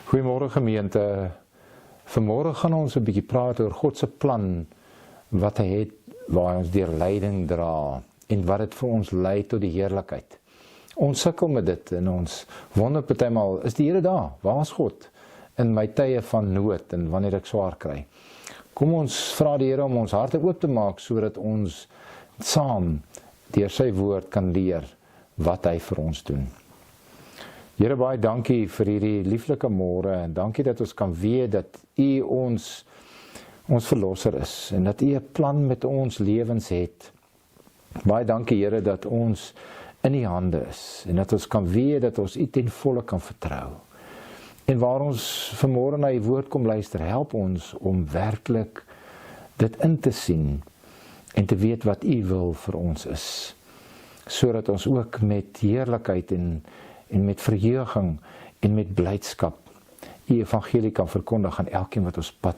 Goeiemôre gemeente. Vanmôre gaan ons 'n bietjie praat oor God se plan wat hy het waar ons deur lyding dra en wat dit vir ons lei tot die heerlikheid. Ons sukkel met dit en ons wonder partymal, is die Here daar? Waar is God in my tye van nood en wanneer ek swaar kry? Kom ons vra die Here om ons harte oop te maak sodat ons saam deur sy woord kan leer wat hy vir ons doen. Here, baie dankie vir hierdie lieflike môre en dankie dat ons kan weet dat U ons verlosser is en dat U 'n plan met ons lewens het. Baie dankie Here dat ons in U hande is en dat ons kan weet dat ons U ten volle kan vertrou. En waar ons vanmôre na U woord kom luister, help ons om werklik dit in te sien en te weet wat U wil vir ons is, sodat ons ook met heerlikheid en met verheuging en met blydskap U evangelie kan verkondig aan elkeen wat ons pad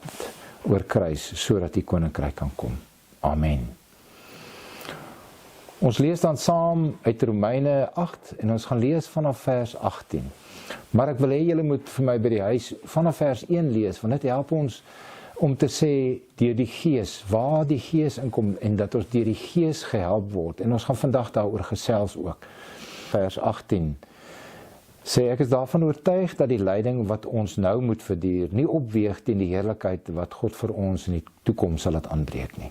oorkruis, sodat die koninkryk kan kom. Amen. Ons lees dan saam uit Romeine 8 en ons gaan lees vanaf vers 18. Maar ek wil hê julle moet vir my by die huis vanaf vers 1 lees, want dit help ons om te sê deur die Gees, waar die Gees inkom en dat ons deur die Gees gehelp word. En ons gaan vandag daaroor gesels ook. Vers 18 sê, ek is daarvan oortuig dat die lyding wat ons nou moet verduur nie opweeg teen die heerlikheid wat God vir ons in die toekoms sal laat aanbreek nie.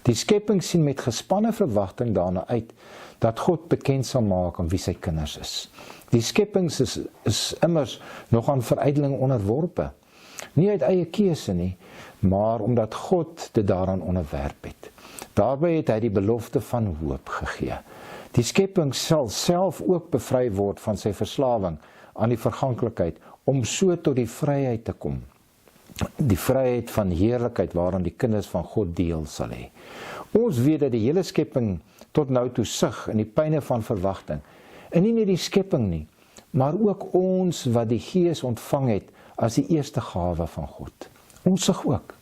Die skepping sien met gespanne verwagting daarna uit dat God bekend sal maak aan wie sy kinders is. Die skepping is immers nog aan verydeling onderworpe. Nie uit eie keuse nie, maar omdat God dit daaraan onderwerp het. Daarbij het hy die belofte van hoop gegee. Die skepping sal self ook bevry word van sy verslawing aan die verganklikheid, om so tot die vryheid te kom. Die vryheid van heerlikheid waaraan die kinders van God deel sal hê. Ons weet dat die hele skepping tot nou toe sug in die pyne van verwagting. En nie net die skepping nie, maar ook ons wat die Gees ontvang het as die eerste gawe van God. Ons sug ook.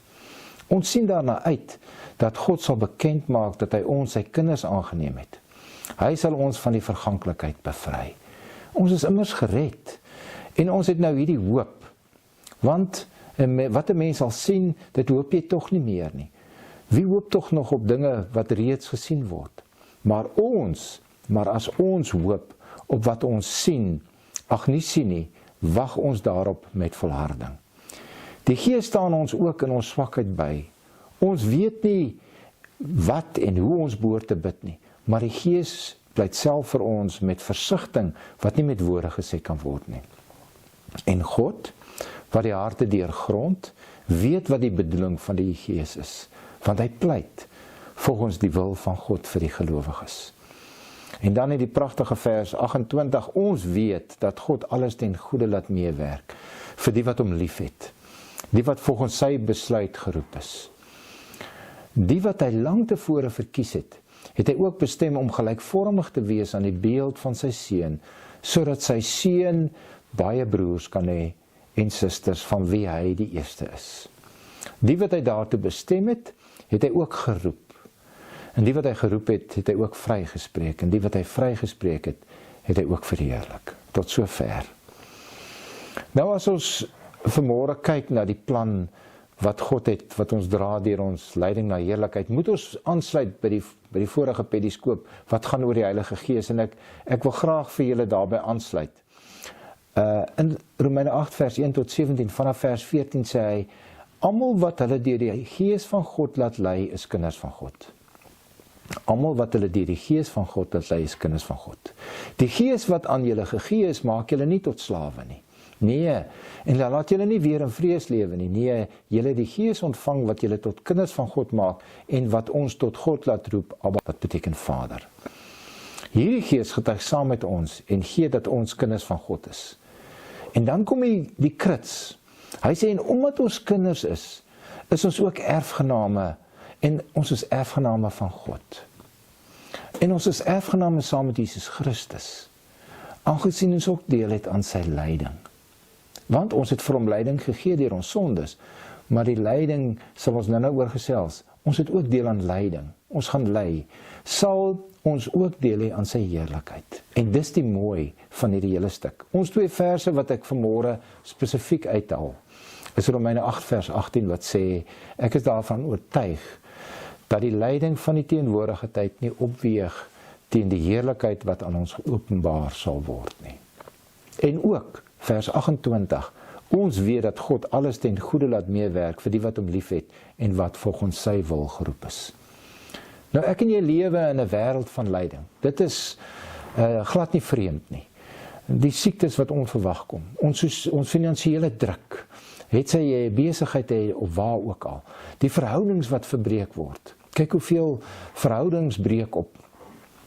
Ons sien daarna uit dat God sal bekend maak dat hy ons sy kinders aangeneem het. Hy sal ons van die verganklikheid bevry. Ons is immers gered en ons het nou hierdie hoop. Want wat 'n mens sal sien, dit hoop jy tog nie meer nie. Wie hoop tog nog op dinge wat reeds gesien word? Maar as ons hoop op wat ons sien, nie sien nie, wag ons daarop met volharding. Die Gees staan ons ook in ons swakheid by. Ons weet nie wat en hoe ons behoort te bid nie, maar die Gees pleit self vir ons met versigtiging wat nie met woorde gesê kan word nie. En God, wat die harte deurgrond, weet wat die bedoeling van die Gees is, want hy pleit volgens die wil van God vir die gelowiges. En dan in die pragtige vers 28, ons weet dat God alles ten goeie laat meewerk vir die wat hom liefhet, die wat volgens sy besluit geroep is. Die wat hy lang tevore verkies het hy ook bestem om gelykvormig te wees aan die beeld van sy seun, sodat sy seun baie broers kan hê en susters van wie hy die eerste is. Die wat hy daartoe bestem het hy ook geroep. En die wat hy geroep het hy ook vrygespreek. En die wat hy vrygespreek het hy ook verheerlik. Tot sover. Nou as ons vanmôre kyk na die plan wat God het, wat ons dra deur ons lyding na heerlikheid, moet ons aansluit by die vorige pediskoop wat gaan oor die Heilige Gees, en ek wil graag vir julle daarby aansluit. In Romeine 8 vers 1 tot 17, vanaf vers 14 sê hy, almal wat hulle deur die Gees van God laat lei, is kinders van God. Almal wat hulle deur die Gees van God laat lei, is kinders van God. Die Gees wat aan julle gegee is, maak julle nie tot slawe nie. Nee, en laat julle nie weer in vrees lewe nie. Nee, julle die Gees ontvang wat julle tot kinders van God maak en wat ons tot God laat roep, Abba, wat beteken Vader. Hierdie Gees getuig saam met ons en gee dat ons kinders van God is. En dan kom die krits. Hy sê, en omdat ons kinders is ons ook erfgename en ons is erfgename van God. En ons is erfgename saam met Jesus Christus, aangesien ons ook deel het aan sy lyding. Want ons het vir hom lyding gegee deur ons sondes, maar die lyding sal ons nou oor gesels, ons het ook deel aan lyding, ons gaan ly, sal ons ook deel hê aan sy heerlikheid. En dis die mooi van hierdie hele stuk. Ons 2 verse wat ek vanmôre spesifiek uithaal, is Romeine 8 vers 18 wat sê, ek is daarvan oortuig, dat die lyding van die teenwoordige tyd nie opweeg teen die heerlikheid wat aan ons geopenbaar sal word nie. En ook, vers 28, ons weet dat God alles ten goede laat meewerk vir die wat hom liefhet en wat volgens sy wil geroep is. Nou ek en jy lewe in 'n wêreld van lyding. Dit is glad nie vreemd nie. Die siektes wat onverwag kom, ons finansiële druk, het sy jy besigheid hê of waar ook al, die verhoudings wat verbreek word. Kyk hoeveel verhoudings breek op,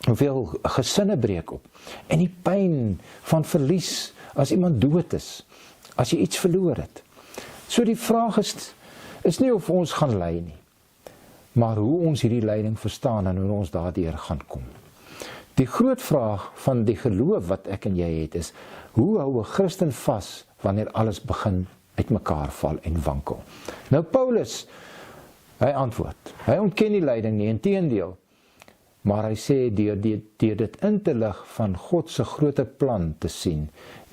hoeveel gesinne breek op, en die pyn van verlies as iemand dood is, as jy iets verloor het. So die vraag is nie of ons gaan ly nie, maar hoe ons hierdie lyding verstaan en hoe ons daardeur gaan kom. Die groot vraag van die geloof wat ek en jy het is, hoe hou 'n Christen vas wanneer alles begin uitmekaar val en wankel? Nou Paulus, hy antwoord, hy ontken die lyding nie, inteendeel, maar hy sê deur dit in te lig van God se groter plan te sien,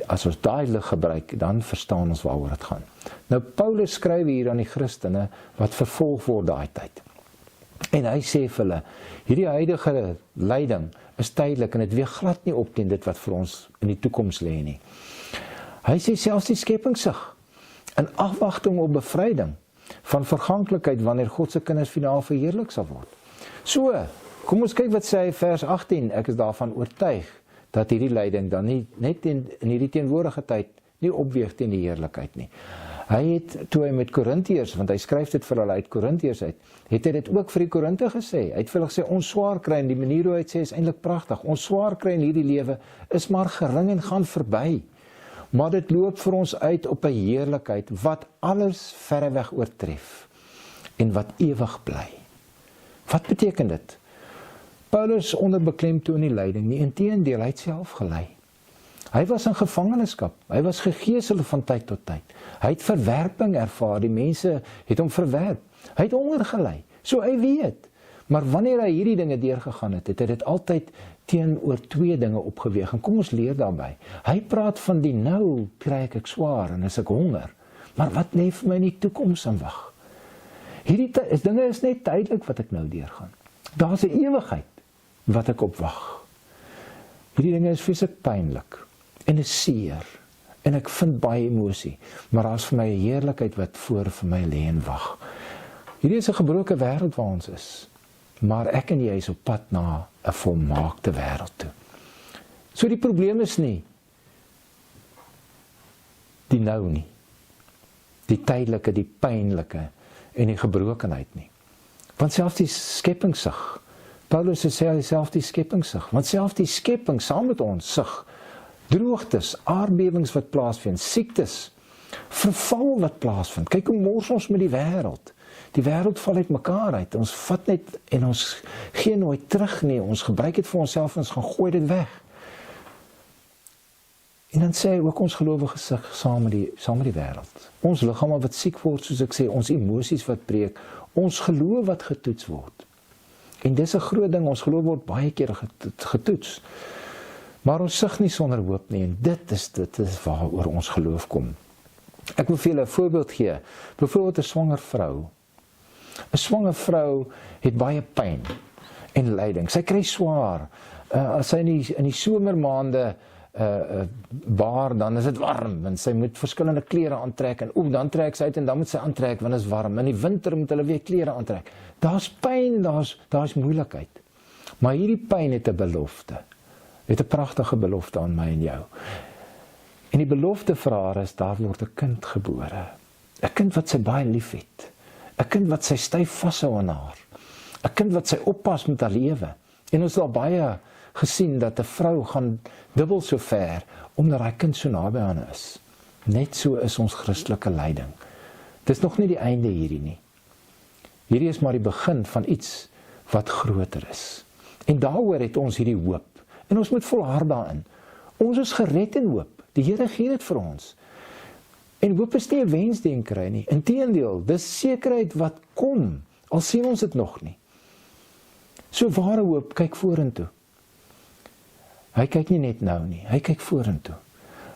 as ons daai lig gebruik, dan verstaan ons waaroor dit gaan. Nou Paulus skryf hier aan die Christene wat vervolg word daai tyd. En hy sê vir hulle, hierdie huidige lyding is tydelik en dit weeg glad nie op teen dit wat vir ons in die toekoms lê nie. Hy sê selfs die skepingssig, in afwagting op bevryding van verganklikheid wanneer God se kinders finaal verheerlik sal word. So, kom ons kyk wat sê hy vers 18, ek is daarvan oortuig dat hierdie lyding dan nie net in hierdie teenwoordige tyd nie opweeg teen die heerlikheid nie. Hy het, toe hy met Korintiërs, want hy skryf dit vir hulle uit Korintiërs uit, het hy dit ook vir die Korinte gesê. Hy het vir hulle gesê, ons swaar kry, en die manier hoe hy het sê is eintlik pragtig, ons swaar kry in hierdie lewe is maar gering en gaan verby. Maar dit loop vir ons uit op 'n heerlikheid wat alles verreweg oortref en wat ewig bly. Wat beteken dit? Paulus onderbeklemtoon nie lyding nie, inteendeel, hy het self gelei. Hy was in gevangenskap, hy was gegeesel van tyd tot tyd. Hy het verwerping ervaar, die mense het hom verwerp. Hy het honger gelei, so hy weet. Maar wanneer hy hierdie dinge deurgegaan het, het hy dit altyd teenoor 2 dinge opgeweeg. En kom ons leer daarby. Hy praat van die nou kry ek swaar en as ek honger. Maar wat lê vir my in die toekoms in wag? Hierdie dinge is net tydelik wat ek nou deurgaan. Daar's 'n ewigheid wat ek opwag. Hierdie dinge is vreeslik pynlik en is seer en ek vind baie emosie, maar daar's vir my 'n heerlikheid wat voor vir my lê en wag. Hierdie is 'n gebroke wêreld waar ons is, maar ek en jy is op pad na 'n volmaakte wêreld toe. So die probleem is nie die nou nie, die tydelike, die pynlike en die gebrokenheid nie. Want selfs die skepingssig, Paulus sê self die skepingssig, want selfs die skepping saam met ons sig, droogtes, aardbewings wat plaasvind, siektes, verval wat plaasvind. Kyk hoe mors ons met die wêreld. Die wêreld val uit mekaar uit. Ons vat net en ons gee nooit terug nie. Ons gebruik dit vir onsself en ons gaan gooi dit weg. En dan sê hy ook ons gelowiges sig saam met die wêreld. Ons liggame wat siek word, soos ek sê, ons emosies wat breek, ons geloof wat getoets word. En dis 'n groot ding, ons geloof word baie keer getoets. Maar ons sig nie sonder hoop nie, en dit is waaroor ons geloof kom. Ek wil vir julle 'n voorbeeld gee. Byvoorbeeld 'n swanger vrou. 'n Swanger vrou het baie pyn en lyding. Sy kry swaar. As sy in die somermaande baar, dan is dit warm, en sy moet verskillende klere aantrek, en dan trek sy uit, en dan moet sy aantrek, want dit is warm. In die winter moet hulle weer klere aantrek. Daar's pyn, daar's moeilikheid. Maar hierdie pyn het 'n belofte. Het 'n pragtige belofte aan my en jou. En die belofte vir haar is, daar word 'n kind gebore. 'n Kind wat sy baie lief het. 'n Kind wat sy styf vashou aan haar. 'n Kind wat sy oppas met haar lewe. En ons het al baie gesien dat 'n vrou gaan dubbel so ver, omdat haar kind so naby aan haar is. Net so is ons Christelike lyding. Dis nog nie die einde hierdie nie. Hierdie is maar die begin van iets wat groter is. En daaroor het ons hierdie hoop. En ons moet volhard daarin. Ons is gered in hoop. Die Here gee dit vir ons. En hoop is nie 'n wensdenkery nie. Inteendeel, dis sekerheid wat kom al sien ons dit nog nie. So ware hoop kyk vorentoe. Hy kyk nie net nou nie, hy kyk vorentoe.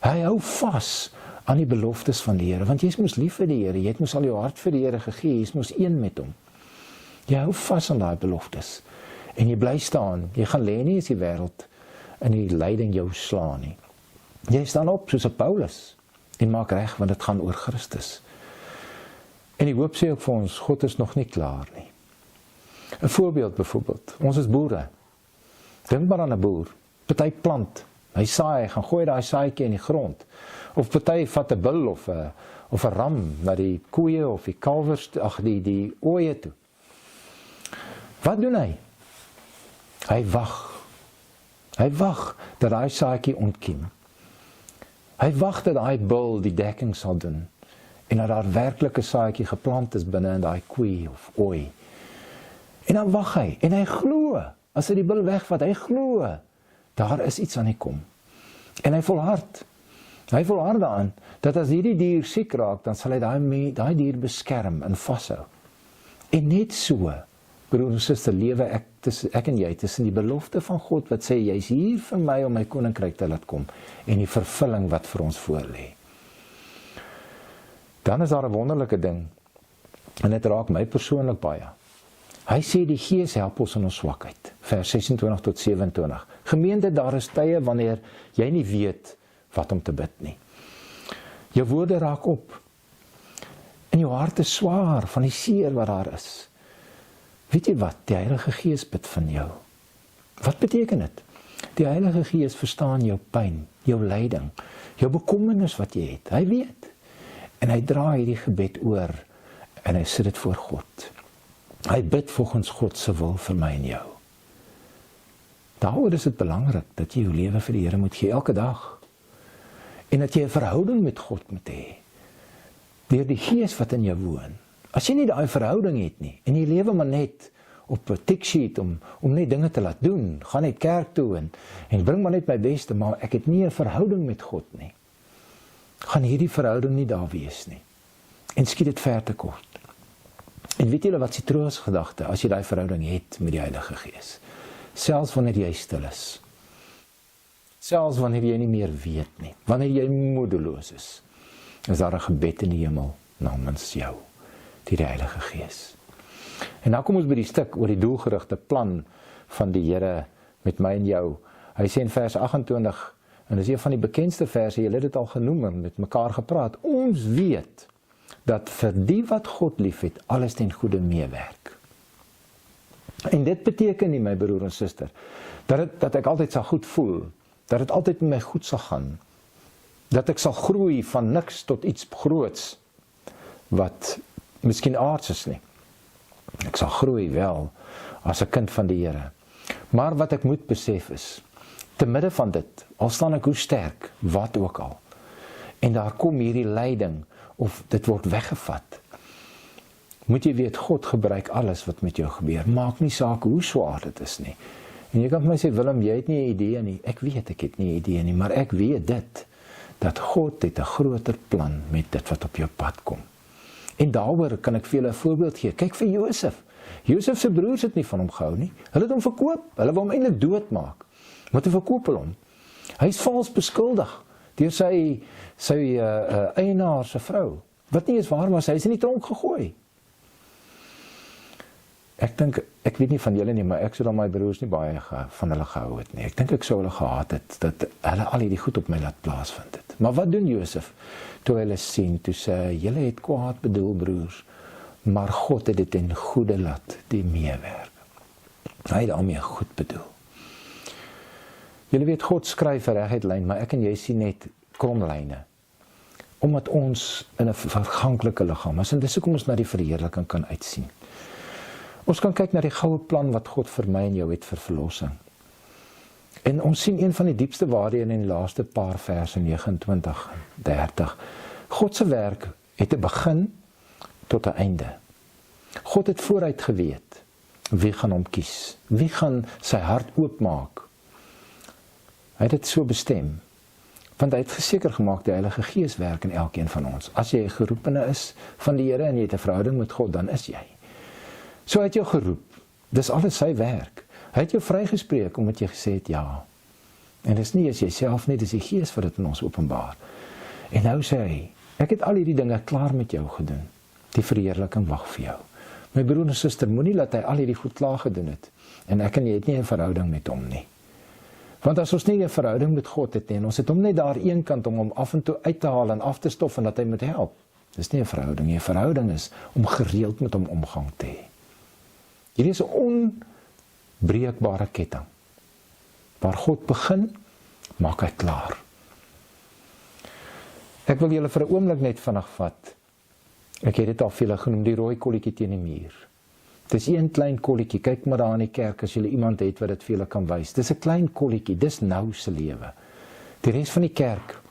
Hy hou vas aan die beloftes van die Here, want jy is mos lief vir die Here, jy het mos al jou hart vir die Here gegee, jy is mos een met hom. Jy hou vas aan daai beloftes, en jy bly staan, jy gaan lê nie as die wêreld in die lyding jou slaan nie. Jy staan op soos 'n Paulus, en maak reg, want dit gaan oor Christus. En die hoop sê ook vir ons, God is nog nie klaar nie. 'n Voorbeeld byvoorbeeld, ons is boere. Dink maar aan 'n boer, party plant, hy saai, hy gaan gooi daai saaitjie in die grond, of party vat 'n bul of 'n ram na die koeie of die kalwers, die ooe toe. Wat doen hy? Hy wag dat daai saaitjie ontkiem. Hy wag dat daai bul die dekking sal doen, en dat daar werklike saaitjie geplant is binne in daai koei of ooi. En dan wag hy, en hy glo, as hy die bul wegvat, hy glo, daar is iets aan die kom. En hy volhard daaraan, dat as hierdie dier siek raak, dan sal hy daai dier beskerm en vashou. En net so, broer en suster, lewe ek en jy tussen die belofte van God, wat sê, jy is hier vir my om my koninkryk te laat kom, en die vervulling wat vir ons voorlê. Dan is daar 'n wonderlike ding, en dit raak my persoonlik baie. Hy sê die Gees help ons in ons swakheid, vers 26 tot 27. Gemeente, daar is tye wanneer jy nie weet wat om te bid nie. Jou woorde raak op, en jou hart is swaar van die seer wat daar is. Weet jy wat? Die Heilige Gees bid van jou. Wat beteken dit? Die Heilige Gees verstaan jou pyn, jou lyding, jou bekommernis wat jy het. Hy weet. En hy dra hierdie gebed oor, en hy sit dit voor God. Hy bid volgens God se wil vir my en jou. Daaroor is dit belangrik, dat jy jou lewe vir die Here moet gee, elke dag. En dat jy 'n verhouding met God moet hê, deur die Gees wat in jou woon. As jy nie daai verhouding het nie, en jy lewe maar net op 'n tiksheet om net dinge te laat doen, gaan net kerk toe en bring maar net my beste, maar ek het nie 'n verhouding met God nie, gaan hierdie verhouding nie daar wees nie. En skiet dit ver te kort. En weet julle wat se troostgedagte, as jy daai verhouding het met die Heilige Gees, selfs wanneer jy stil is, selfs wanneer jy nie meer weet nie, wanneer jy moedeloos is daar 'n gebed in die hemel namens jou, die Heilige Gees. En nou kom ons by die stuk oor die doelgerigte plan van die Here met my en jou. Hy sê in vers 28, en dis een van die bekendste verse, julle het dit al genoem en met mekaar gepraat, ons weet dat vir die wat God liefhet, alles ten goeie meewerk. En dit beteken nie, my broer en suster, dat ek altyd sal goed voel, dat dit altyd met my goed sal gaan, dat ek sal groei van niks tot iets groots, wat miskien aards is nie. Ek sal groei wel, as 'n kind van die Here. Maar wat ek moet besef is, te midde van dit, al staan ek hoe sterk, wat ook al, en daar kom hierdie lyding, of dit word weggevat, moet jy weet, God gebruik alles wat met jou gebeur, maak nie saak hoe swaar dit is nie. En jy kan vir my sê, Willem, jy het nie 'n idee nie, ek weet ek het nie 'n idee nie, maar ek weet dit, dat God het 'n groter plan met dit wat op jou pad kom. En daaroor kan ek vir julle 'n voorbeeld gee. Kyk vir Josef. Josef se broers het nie van hom gehou nie. Hulle het hom verkoop. Hulle wou hom eintlik doodmaak. Maar toe verkoop hulle hom. Hy is vals beskuldig deur sy eienaar se vrou. Wat nie eens waar was, hy is in die tronk gegooi. Ek dink, ek weet nie van julle nie, maar ek sou dan my broers nie baie van hulle gehou het nie. Ek dink ek sou hulle gehaat het, dat hulle al hierdie goed op my laat plaasvind het. Maar wat doen Josef? Toe hulle sien, toe sê, julle het kwaad bedoel, broers, maar God het dit in goeie laat die meewerk. Hy het daarmee goed bedoel. Julle weet, God skryf 'n reguit lyn, maar ek en jy sien net kromlyne. Omdat ons in 'n verganklike liggaam is, en dis hoekom ons na die verheerliking kan uitsien. Ons kan kyk na die goue plan wat God vir my en jou het vir verlossing. En ons sien een van die diepste waarhede in die laaste paar verse, 29, 30. God se werk het 'n begin tot 'n einde. God het vooruit geweet wie gaan hom kies, wie gaan sy hart oopmaak. Hy het dit so bestem, want hy het geseker gemaak die Heilige Gees werk in elkeen van ons. As jy 'n geroepene is van die Here en jy het 'n verhouding met God, dan is jy. So hy het jou geroep. Dis alles sy werk. Hy het jou vrygespreek omdat jy gesê het ja. En dis nie as jy self nie, dis die Gees wat dit in ons openbaar. En nou sê hy, ek het al hierdie dinge klaar met jou gedoen. Die verheerliking wag vir jou. My broer en suster, moenie laat hy al hierdie goed klaar gedoen het. En ek en jy het nie 'n verhouding met hom nie. Want as ons nie 'n verhouding met God het nie, en ons het hom net daar een kant om hom af en toe uit te haal en af te stof en dat hy moet help. Dis nie 'n verhouding nie. 'n Verhouding is om gereeld met hom omgang te hê. Hierdie is 'n onbreekbare ketting. Waar God begin, maak hy klaar. Ek wil julle vir 'n oomblik net vinnig vat. Ek het dit al vele genoem, die rooi kolletjie teen die muur. Dis een klein kolletjie, kyk maar daar in die kerk as jy iemand het wat dit vir julle kan wys. Dis 'n klein kolletjie, dis nou se lewe. Die res van die kerk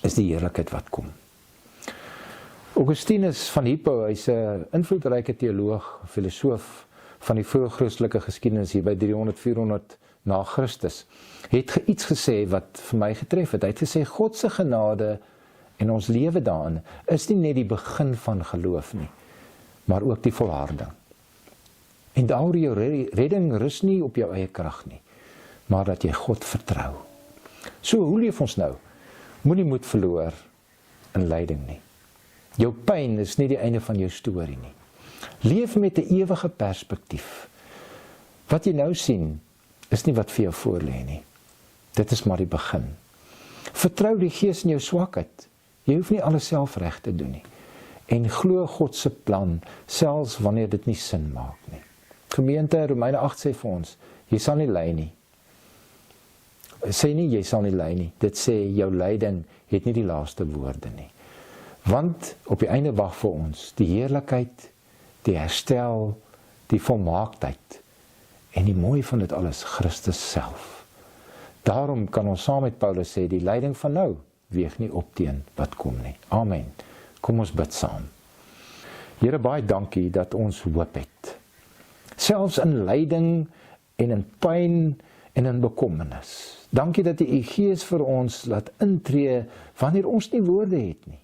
is die heerlikheid wat kom. Augustinus van Hippo, hy's 'n invloedryke teoloog, filosoof van die vroeë Christelike geskiedenis hier by 300-400 na Christus, het iets gesê wat vir my getref het. Hy het gesê, God se genade en ons lewe daarin is nie net die begin van geloof nie, maar ook die volharding. En daar jou redding rus nie op jou eie krag nie, maar dat jy God vertrou. So, hoe leef ons nou? Moenie moed verloor in lyding nie. Jou pyn is nie die einde van jou storie nie. Leef met 'n ewige perspektief. Wat jy nou sien, is nie wat vir jou voorlê nie. Dit is maar die begin. Vertrou die Gees in jou swakheid. Jy hoef nie alles self reg te doen nie. En glo God se plan, selfs wanneer dit nie sin maak nie. Gemeente, Romeine 8 sê vir ons, jy sal nie ly nie. Sê nie, jy sal nie ly nie. Dit sê, jou lyding het nie die laaste woorde nie. Want op die einde wag vir ons die heerlikheid, die herstel, die volmaaktheid en die mooi van dit alles, Christus self. Daarom kan ons saam met Paulus sê, die lyding van nou weeg nie op teen wat kom nie. Amen. Kom ons bid saam. Here, baie dankie dat ons hoop het. Selfs in lyding en in pyn en in bekommernis. Dankie dat U Gees vir ons laat intree wanneer ons nie woorde het nie.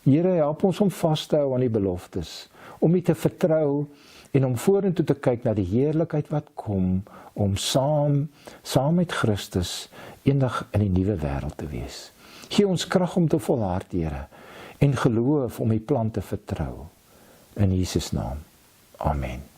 Here, help ons om vas te hou aan die beloftes, om U te vertrou en om vorentoe te kyk na die heerlikheid wat kom, om saam met Christus eendag in die nuwe wêreld te wees. Gee ons krag om te volhard, Here, en geloof om U plan te vertrou. In Jesus naam. Amen.